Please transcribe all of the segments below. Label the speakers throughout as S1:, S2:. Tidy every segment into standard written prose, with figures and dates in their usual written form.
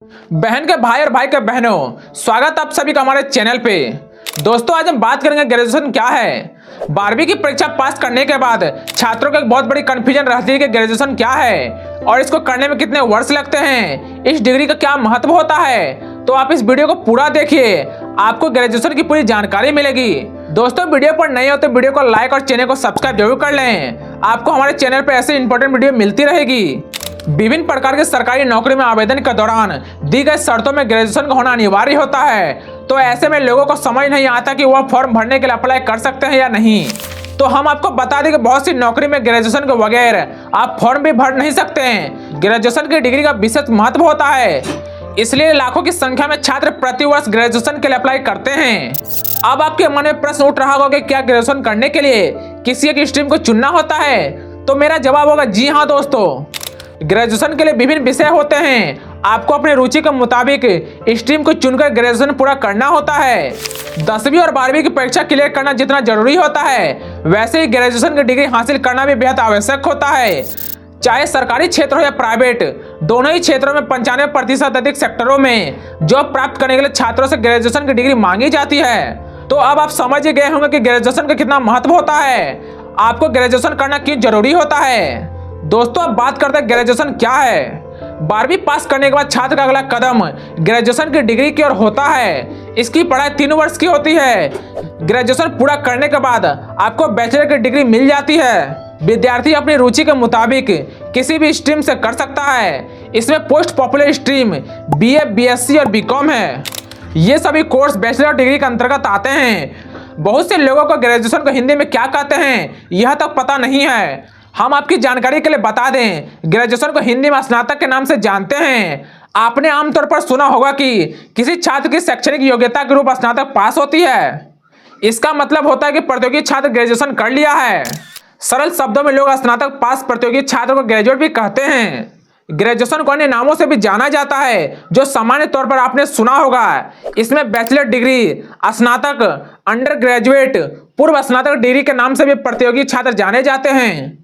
S1: बहन के भाई और भाई के बहनों, स्वागत आप सभी का हमारे चैनल पे। दोस्तों, आज हम बात करेंगे ग्रेजुएशन क्या है। 12वीं की परीक्षा पास करने के बाद छात्रों को एक बहुत बड़ी कंफ्यूजन रहती है कि ग्रेजुएशन क्या है और इसको करने में कितने वर्ष लगते हैं, इस डिग्री का क्या महत्व होता है। तो आप इस वीडियो को पूरा देखिए, आपको ग्रेजुएशन की पूरी जानकारी मिलेगी। दोस्तों, वीडियो पर नए हो तो वीडियो को लाइक और चैनल को सब्सक्राइब जरूर कर लें। आपको हमारे चैनल पर ऐसे इंपॉर्टेंट वीडियो मिलती रहेगी। विभिन्न प्रकार के सरकारी नौकरी में आवेदन के दौरान दी गई शर्तों में ग्रेजुएशन का होना अनिवार्य होता है। तो ऐसे में लोगों को समझ नहीं आता कि वह फॉर्म भरने के लिए अप्लाई कर सकते हैं या नहीं। तो हम आपको बता दें कि बहुत सी नौकरी में ग्रेजुएशन के बगैर आप फॉर्म भी भर नहीं सकते हैं। ग्रेजुएशन की डिग्री का विशेष महत्व होता है, इसलिए लाखों की संख्या में छात्र प्रति वर्ष ग्रेजुएशन के लिए अप्लाई करते हैं। अब आपके मन में प्रश्न उठ रहा होगा कि क्या ग्रेजुएशन करने के लिए किसी एक स्ट्रीम को चुनना होता है। तो मेरा जवाब होगा जी हाँ दोस्तों, ग्रेजुएशन के लिए विभिन्न विषय होते हैं। आपको अपने रुचि के मुताबिक स्ट्रीम को चुनकर ग्रेजुएशन पूरा करना है। 10वीं और 12वीं की परीक्षा क्लियर करना जितना जरूरी होता है, वैसे ही ग्रेजुएशन की डिग्री हासिल करना भी बेहद आवश्यक होता है। चाहे सरकारी क्षेत्र हो या प्राइवेट, दोनों ही क्षेत्रों में 95% अधिक सेक्टरों में जॉब प्राप्त करने के लिए छात्रों से ग्रेजुएशन की डिग्री मांगी जाती है। तो अब आप समझ ही गए होंगे कि ग्रेजुएशन का कितना महत्व होता है, आपको ग्रेजुएशन करना क्यों जरूरी होता है। दोस्तों, अब बात करते हैं ग्रेजुएशन क्या है। 12वीं पास करने के बाद छात्र का अगला कदम ग्रेजुएशन की डिग्री की ओर होता है। इसकी पढ़ाई 3 वर्ष की होती है। ग्रेजुएशन पूरा करने के बाद आपको बैचलर की डिग्री मिल जाती है। विद्यार्थी अपनी रुचि के मुताबिक किसी भी स्ट्रीम से कर सकता है। इसमें post popular stream BA, BSc और बीकॉम है। ये सभी कोर्स बैचलर डिग्री के अंतर्गत आते हैं। बहुत से लोगों को ग्रेजुएशन को हिंदी में क्या कहते हैं यह तक पता नहीं है। हम आपकी जानकारी के लिए बता दें, ग्रेजुएशन को हिंदी में स्नातक के नाम से जानते हैं। आपने आमतौर पर सुना होगा कि किसी छात्र की शैक्षणिक योग्यता के रूप स्नातक पास होती है। इसका मतलब होता है कि प्रतियोगी छात्र ग्रेजुएशन कर लिया है। सरल शब्दों में लोग स्नातक पास प्रतियोगी छात्र को ग्रेजुएट भी कहते हैं। ग्रेजुएशन को अन्य नामों से भी जाना जाता है जो सामान्य तौर पर आपने सुना होगा। इसमें बैचलर डिग्री, स्नातक, अंडर ग्रेजुएट, पूर्व स्नातक डिग्री के नाम से भी प्रतियोगी छात्र जाने जाते हैं।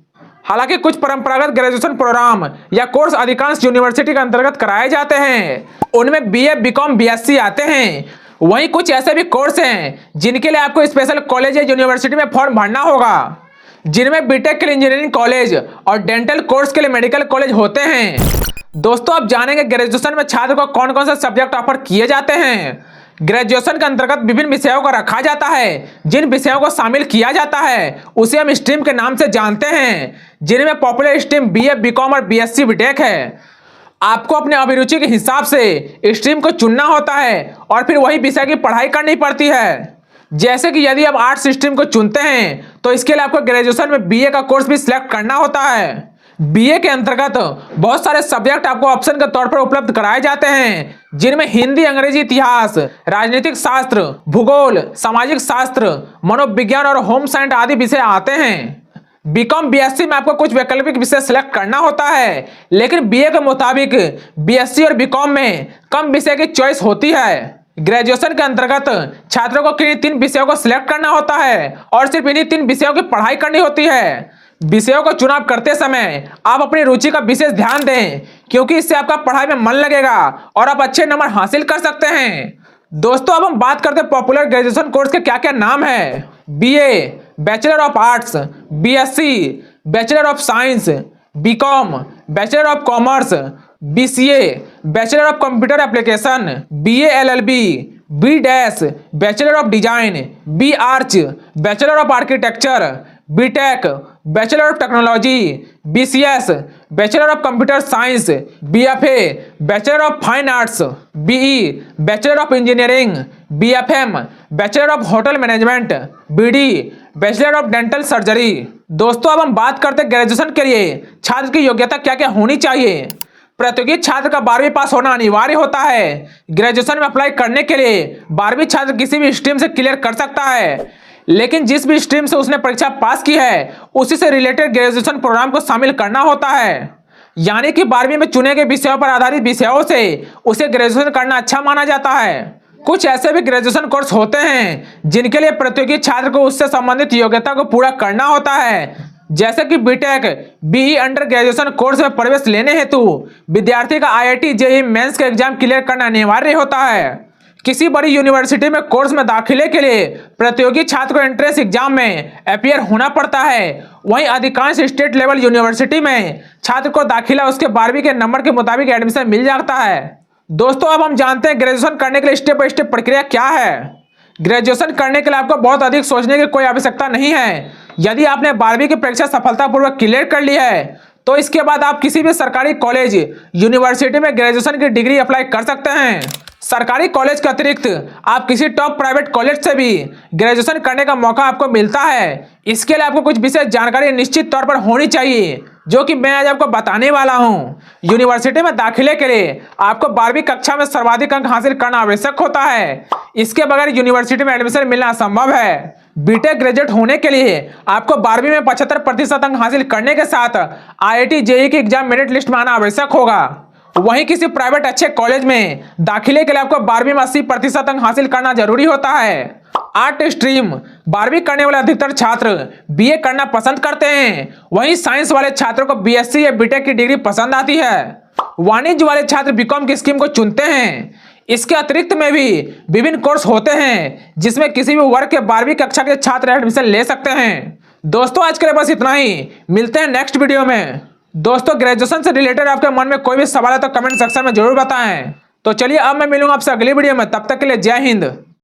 S1: हालांकि कुछ परंपरागत ग्रेजुएशन प्रोग्राम या कोर्स अधिकांश यूनिवर्सिटी के अंतर्गत कराए जाते हैं। उनमें बीए, बीकॉम, बीएससी आते हैं। वहीं कुछ ऐसे भी कोर्स हैं जिनके लिए आपको स्पेशल कॉलेज या यूनिवर्सिटी में फॉर्म भरना होगा, जिनमें बीटेक के लिए इंजीनियरिंग कॉलेज और डेंटल कोर्स के लिए मेडिकल कॉलेज होते हैं। दोस्तों, अब जानेंगे ग्रेजुएशन में छात्र को कौन कौन से सब्जेक्ट ऑफर किए जाते हैं। ग्रेजुएशन के अंतर्गत विभिन्न विषयों को रखा जाता है। जिन विषयों को शामिल किया जाता है उसे हम स्ट्रीम के नाम से जानते हैं, जिनमें पॉपुलर स्ट्रीम बीए, बीकॉम और बीएससी, बीटेक है। आपको अपने अभिरुचि के हिसाब से स्ट्रीम को चुनना होता है और फिर वही विषय की पढ़ाई करनी पड़ती है। जैसे कि यदि आप आर्ट्स स्ट्रीम को चुनते हैं तो इसके लिए आपको ग्रेजुएशन में बीए का कोर्स भी सिलेक्ट करना होता है। बीए के अंतर्गत बहुत सारे सब्जेक्ट आपको ऑप्शन के तौर पर उपलब्ध कराए जाते हैं, जिनमें हिंदी, अंग्रेजी, इतिहास, राजनीतिक शास्त्र, भूगोल, सामाजिक शास्त्र, मनोविज्ञान और होम साइंस आदि विषय आते हैं। बीकॉम, बीएससी में आपको कुछ वैकल्पिक विषय सिलेक्ट करना होता है, लेकिन बीए के मुताबिक बीएससी और बीकॉम में कम विषय की चॉइस होती है। ग्रेजुएशन के अंतर्गत छात्रों को किन्हीं 3 विषयों को सिलेक्ट करना होता है और सिर्फ इन्हीं 3 विषयों की पढ़ाई करनी होती है। विषयों को चुनाव करते समय आप अपनी रुचि का विशेष ध्यान दें, क्योंकि इससे आपका पढ़ाई में मन लगेगा और आप अच्छे नंबर हासिल कर सकते हैं। दोस्तों, अब हम बात करते हैं पॉपुलर ग्रेजुएशन कोर्स के क्या क्या नाम है। BA, bachelor of arts, BSc, bachelor of science, BCom, bachelor of commerce, BCA, bachelor of computer application, BA LLB, B dash, bachelor of design, B arch, bachelor of architecture, BTech, bachelor of technology, BCS, bachelor of computer science, BFA, bachelor of fine arts, BE, bachelor of engineering, BFM, bachelor of hotel management, BD, bachelor of dental surgery. दोस्तों, अब हम बात करते हैं graduation के लिए छात्र की योग्यता क्या क्या होनी चाहिए। प्रतियोगी छात्र का 12वीं पास होना अनिवार्य होता है। ग्रेजुएशन में अप्लाई करने के लिए 12वीं छात्र किसी भी स्ट्रीम से क्लियर कर सकता है, लेकिन जिस भी स्ट्रीम से उसने परीक्षा पास की है उसी से रिलेटेड ग्रेजुएशन प्रोग्राम को शामिल करना होता है। यानी कि 12वीं में चुने गए विषयों पर आधारित विषयों से उसे ग्रेजुएशन करना अच्छा माना जाता है। कुछ ऐसे भी ग्रेजुएशन कोर्स होते हैं जिनके लिए प्रतियोगी छात्र को उससे संबंधित योग्यता को पूरा करना होता है। जैसे कि BTech BE under graduation course में प्रवेश लेने हेतु विद्यार्थी का आईआईटी जेईई मेंस का एग्जाम क्लियर करना अनिवार्य होता है। किसी बड़ी यूनिवर्सिटी में कोर्स में दाखिले के लिए प्रतियोगी छात्र को एंट्रेंस एग्जाम में अपियर होना पड़ता है। वहीं अधिकांश स्टेट लेवल यूनिवर्सिटी में छात्र को दाखिला उसके 12वीं के नंबर के मुताबिक एडमिशन मिल जाता है। दोस्तों, अब हम जानते हैं ग्रेजुएशन करने के लिए स्टेप बाय स्टेप प्रक्रिया क्या है। ग्रेजुएशन करने के लिए आपको बहुत अधिक सोचने की कोई आवश्यकता नहीं है। यदि आपने 12वीं की परीक्षा सफलतापूर्वक क्लियर कर ली है तो इसके बाद आप किसी भी सरकारी कॉलेज यूनिवर्सिटी में ग्रेजुएशन की डिग्री अप्लाई कर सकते हैं। सरकारी कॉलेज के अतिरिक्त आप किसी टॉप प्राइवेट कॉलेज से भी ग्रेजुएशन करने का मौका आपको मिलता है। इसके लिए आपको कुछ विशेष जानकारी निश्चित तौर पर होनी चाहिए, जो कि मैं आज आपको बताने वाला हूं। यूनिवर्सिटी में दाखिले के लिए आपको 12वीं कक्षा में सर्वाधिक अंक हासिल करना आवश्यक होता है। इसके बगैर यूनिवर्सिटी में एडमिशन मिलना असंभव है। बीटेक ग्रेजुएट होने के लिए आपको 12वीं में 75% अंक हासिल करने के साथ आईआईटी जेईई की एग्जाम मेरिट लिस्ट में आना आवश्यक होगा। वहीं किसी प्राइवेट अच्छे कॉलेज में दाखिले के लिए आपको 12वीं में 80% अंक हासिल करना जरूरी होता है। आर्ट स्ट्रीम 12वीं करने वाले अधिकतर छात्र बीए करना पसंद करते हैं। वहीं साइंस वाले छात्रों को बीएससी या बीटेक की डिग्री पसंद आती है। वाणिज्य वाले छात्र बीकॉम की स्कीम को चुनते हैं। इसके अतिरिक्त में भी विभिन्न कोर्स होते हैं जिसमें किसी भी वर्ग के 12वीं कक्षा के छात्र एडमिशन ले सकते हैं। दोस्तों, आज के लिए बस इतना ही। मिलते हैं नेक्स्ट वीडियो में। दोस्तों, ग्रेजुएशन से रिलेटेड आपके मन में कोई भी सवाल है तो कमेंट सेक्शन में जरूर बताएं। तो चलिए अब मैं मिलूंगा आपसे अगली वीडियो में। तब तक के लिए जय हिंद।